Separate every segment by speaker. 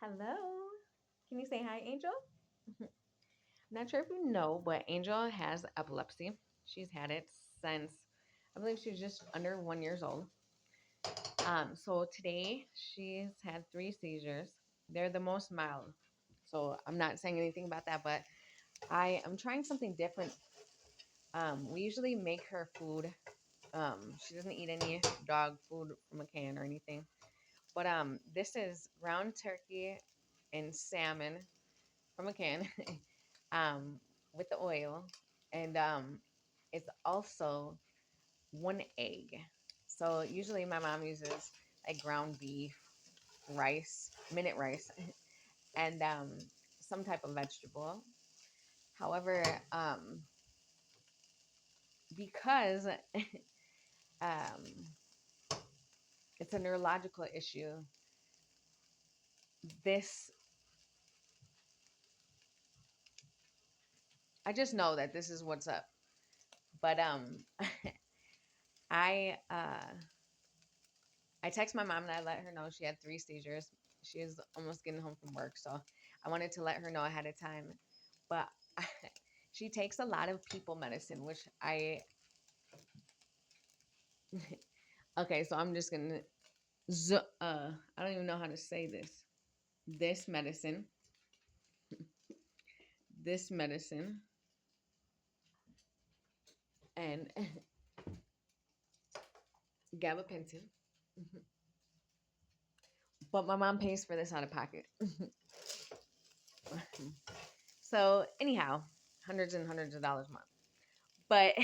Speaker 1: Hello. Can you say hi, Angel? I'm not sure if you know, but Angel has epilepsy. She's had it since I believe she was just under 1 years old. So today she's had three seizures. They're the most mild. So I'm not saying anything about that, but I am trying something different. We usually make her food. She doesn't eat any dog food from a can or anything. But this is ground turkey and salmon from a can, um, with the oil, and it's also one egg. So usually my mom uses like ground beef, rice, minute rice, and some type of vegetable. However, because um, it's a neurological issue, this I just know that this is what's up. But I I text my mom and I let her know she had three seizures. She was almost getting home from work, so I wanted to let her know ahead of time. But she takes a lot of people medicine, which okay, so I'm just gonna I don't even know how to say this. This medicine, this medicine, and gabapentin. But my mom pays for this out of pocket. So anyhow, hundreds and hundreds of dollars a month. But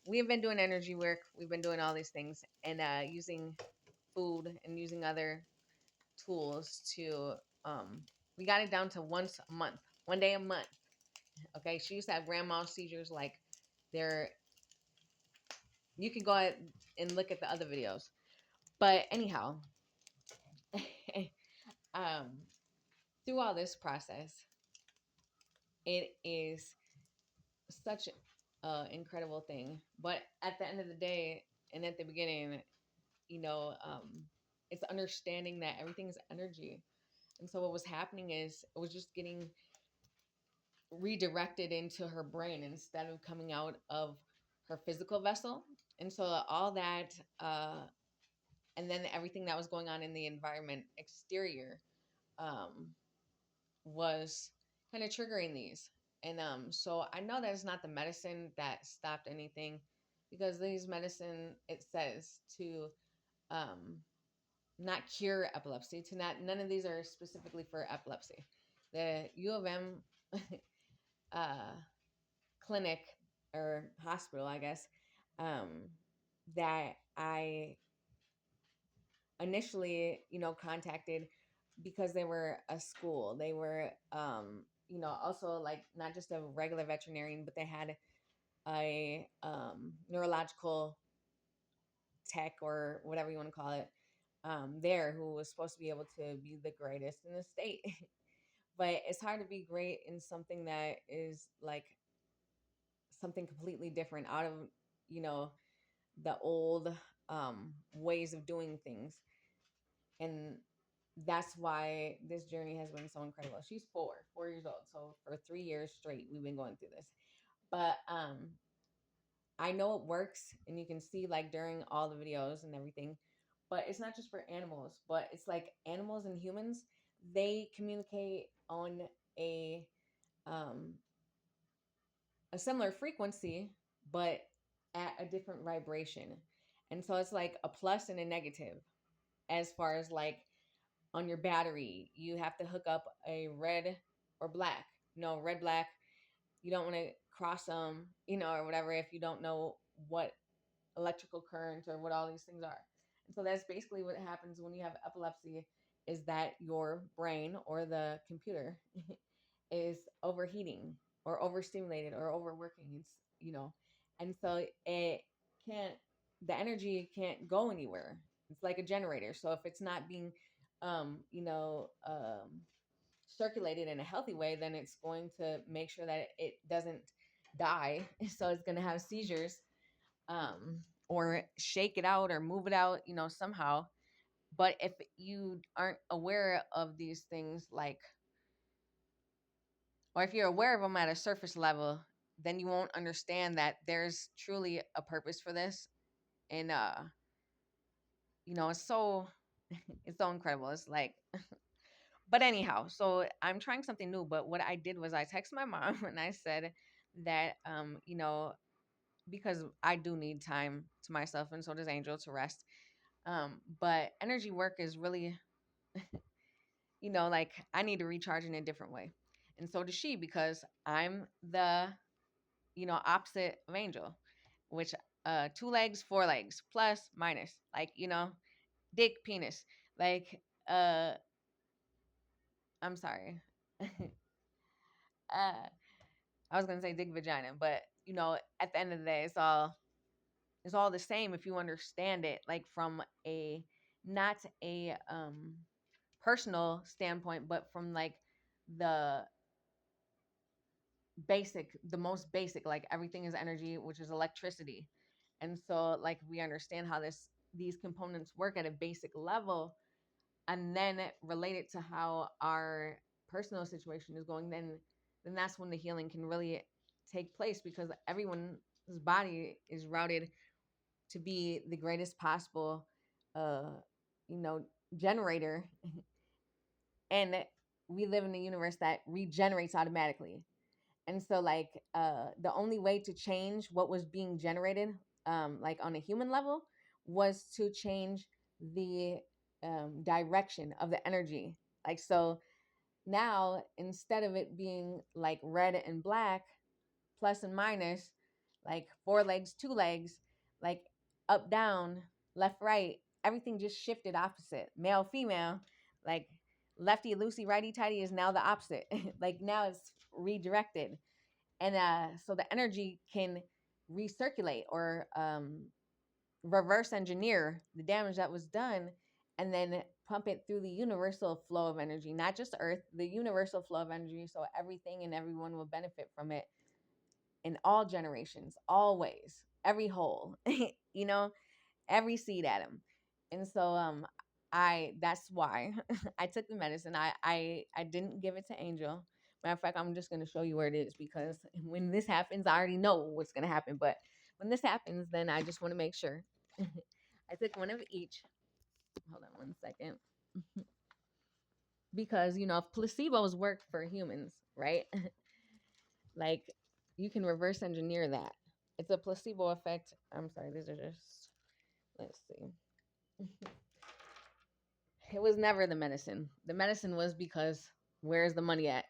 Speaker 1: we've been doing energy work. We've been doing all these things and using food and using other tools to we got it down to once a month, 1 day a month. Okay, she used to have grand mal seizures like they're you can go ahead and look at the other videos. But anyhow, um through all this process, it is such an incredible thing. But at the end of the day and at the beginning, you know, it's understanding that everything is energy. And so what was happening is it was just getting redirected into her brain instead of coming out of her physical vessel. And so all that, and then everything that was going on in the environment exterior, um, was kind of triggering these. And so I know that it's not the medicine that stopped anything because these medicine, it says to um, not cure epilepsy, to not, none of these are specifically for epilepsy. The U of M uh, clinic or hospital, I guess, um, that I initially, contacted because they were a school. They were, also like not just a regular veterinarian, but they had a neurological tech or whatever you want to call it there who was supposed to be able to be the greatest in the state. But it's hard to be great in something that is like something completely different out of, you know, the old ways of doing things. And that's why this journey has been so incredible. She's 4 years old. So for 3 years straight, we've been going through this. But I know it works, and you can see like during all the videos and everything. But it's not just for animals, but it's like animals and humans, they communicate on a um, a similar frequency, but at a different vibration. And so it's like a plus and a negative as far as like on your battery, you have to hook up a red or black. No, red, black. You don't want to cross them, or whatever if you don't know what electrical current or what all these things are. And so that's basically what happens when you have epilepsy is that your brain or the computer is overheating or overstimulated or overworking. And so it can't, the energy can't go anywhere. It's like a generator. So if it's not being, um, you know, um, circulated in a healthy way, then it's going to make sure that it doesn't die. So it's going to have seizures, or shake it out or move it out, somehow. But if you aren't aware of these things, like, or if you're aware of them at a surface level, then you won't understand that there's truly a purpose for this. And it's so it's so incredible. It's like, but anyhow, so I'm trying something new. But what I did was I texted my mom and I said that because I do need time to myself, and so does Angel, to rest. But energy work is really, like, I need to recharge in a different way. And so does she, because I'm the, opposite of Angel, which, two legs, four legs, plus, minus, like, dick, penis. Like, uh, I'm sorry. I was gonna say dick, vagina, but at the end of the day, it's all the same if you understand it, like, from a not a personal standpoint, but from, like, the the most basic, like, everything is energy, which is electricity. And so, like, we understand how these components work at a basic level, and then relate it to how our personal situation is going, then that's when the healing can really take place, because everyone's body is routed to be the greatest possible uh you know generator. And we live in a universe that regenerates automatically. And so, like, the only way to change what was being generated, like, on a human level, was to change the direction of the energy. Like, so now, instead of it being like red and black, plus and minus, like four legs, two legs, like up, down, left, right, everything just shifted opposite. Male, female, like lefty, loosey, righty, tighty is now the opposite. Like, now it's redirected. And so the energy can recirculate, or reverse engineer the damage that was done, and then pump it through the universal flow of energy, not just Earth, the universal flow of energy, so everything and everyone will benefit from it in all generations, always, every hole, you know, every seed atom. And so, I that's why I took the medicine. I didn't give it to Angel. Matter of fact, I'm just gonna show you where it is, because when this happens, I already know what's gonna happen. But when this happens, then I just want to make sure. I took one of each. Hold on one second. Because, if placebos work for humans, right? Like, you can reverse engineer that. It's a placebo effect. I'm sorry, these are just, let's see. It was never the medicine. The medicine was because, where's the money at?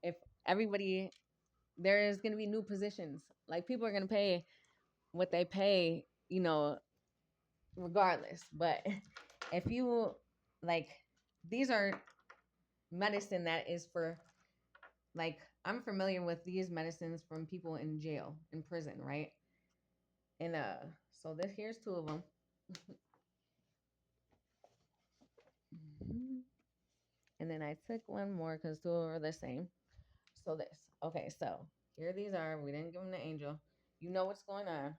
Speaker 1: If everybody, there is going to be new positions. Like, people are going to pay what they pay, regardless. But if you, like, these are medicine that is for, like, I'm familiar with these medicines from people in jail, in prison, right? And so this here's two of them. And then I took one more because two are the same. So this. Okay, so here these are. We didn't give them to Angel. You know what's going on.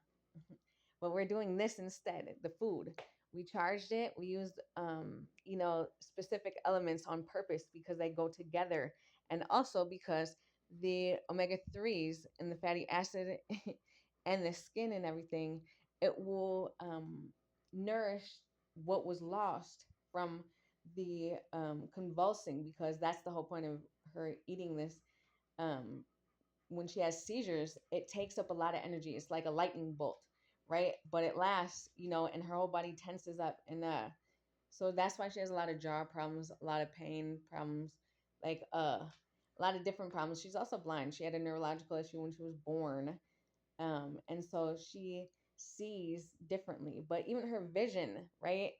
Speaker 1: But we're doing this instead. The food. We charged it. We used specific elements on purpose, because they go together. And also because the omega-3s and the fatty acid and the skin and everything, it will nourish what was lost from the convulsing, because that's the whole point of her eating this. um, when she has seizures, it takes up a lot of energy. It's like a lightning bolt, right? But it lasts, and her whole body tenses up. And so that's why she has a lot of jaw problems, a lot of pain problems, like a lot of different problems. She's also blind. She had a neurological issue when she was born. And so she sees differently. But even her vision, right?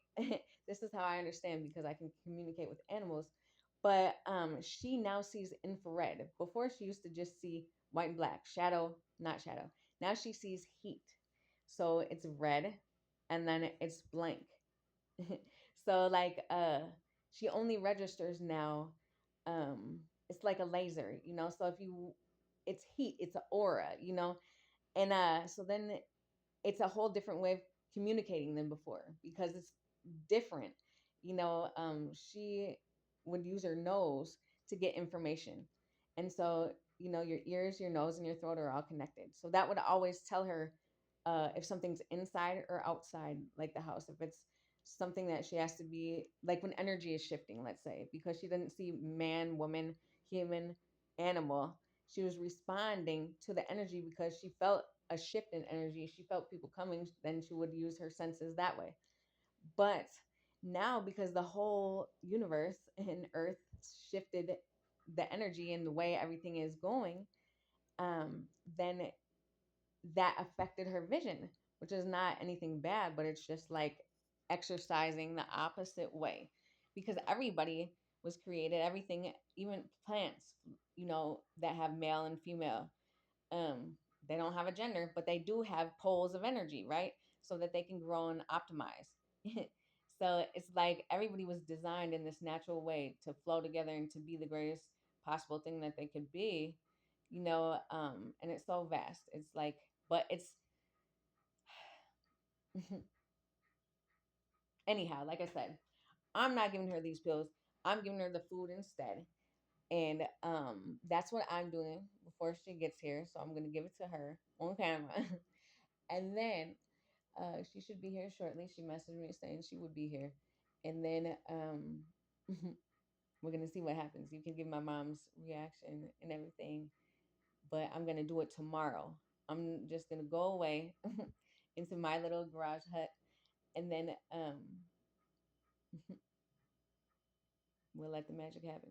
Speaker 1: This is how I understand, because I can communicate with animals. But she now sees infrared. Before, she used to just see white and black, shadow, not shadow. Now she sees heat. So it's red, and then it's blank. So, like, she only registers now. It's like a laser, so if you it's heat, it's an aura, and so then it's a whole different way of communicating than before, because different. She would use her nose to get information. And so, your ears, your nose, and your throat are all connected. So that would always tell her if something's inside or outside, like the house. If it's something that she has to be, like when energy is shifting, let's say, because she didn't see man, woman, human, animal. She was responding to the energy because she felt a shift in energy. She felt people coming, then she would use her senses that way. But now, because the whole universe and earth shifted the energy and the way everything is going, um, then that affected her vision, which is not anything bad, but it's just like exercising the opposite way. Because everybody was created, everything, even plants, that have male and female, um, they don't have a gender, but they do have poles of energy, right? So that they can grow and optimize. So it's like everybody was designed in this natural way to flow together and to be the greatest possible thing that they could be, and it's so vast. It's like, but it's anyhow, like I said, I'm not giving her these pills. I'm giving her the food instead. And that's what I'm doing before she gets here. So I'm gonna give it to her on camera. And then she should be here shortly. She messaged me saying she would be here. And then we're gonna see what happens. You can give my mom's reaction and everything, but I'm gonna do it tomorrow. I'm just gonna go away into my little garage hut, and then we'll let the magic happen.